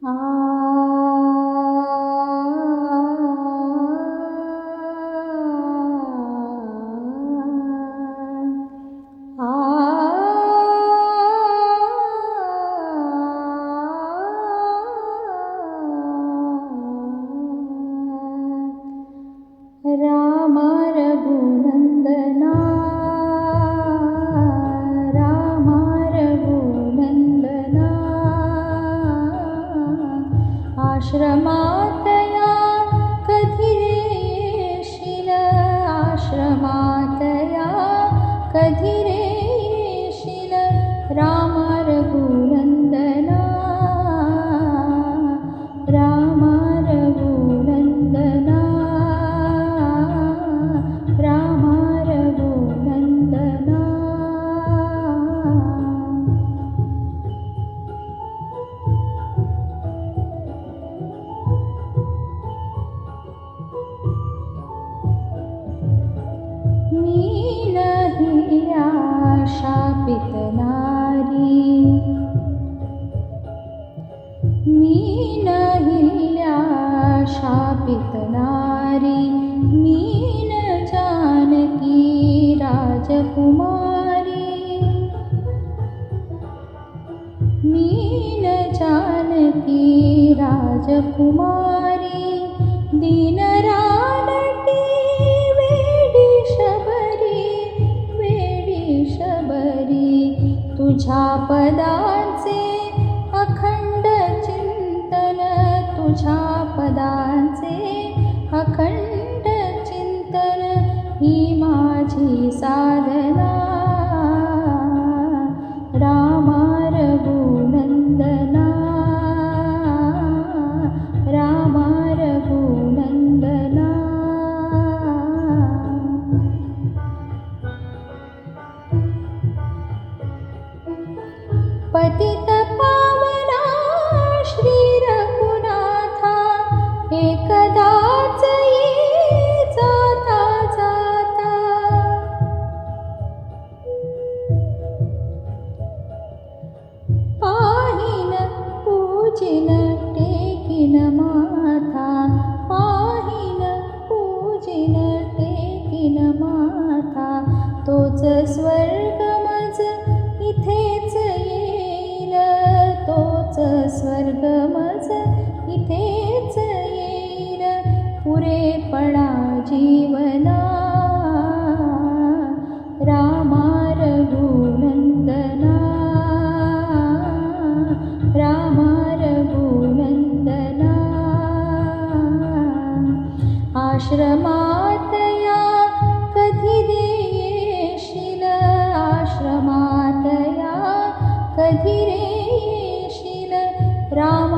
आ राम रघुनंदना राम रघुनंदना आश्रमातया कधी रे येशील आश्रमातया कधी रे येशील राम रघुनंदना राम रघुनंदना राम रघुनंदना मी नाही शापित नारी मी नाही शापित नारी मी न जानकी राजकुमारी मी न जानकी राजकुमारी दीन रानटी वेडी शबरी तुझ्या पदांचे अखंड चिंतन तुझ्या पदांचे अखंड चिंतन ही माझी साधना राम रघुनंदना राम रघुनंदना पतित पावना श्री रघुनाथा एकदाच ये जाता जाता पाहिन पूजिन टेकिन माथा पाहिन पूजिन टेकिन माथा तोच स्वर्ग मज इथेच येईल तोच स्वर्ग मज इथेच येईल पुरेपणा जीवना राम रघुनंदना राम रघुनंदना आश्रमातया कधी रे येशील आश्रमातया कधी रे येशील राम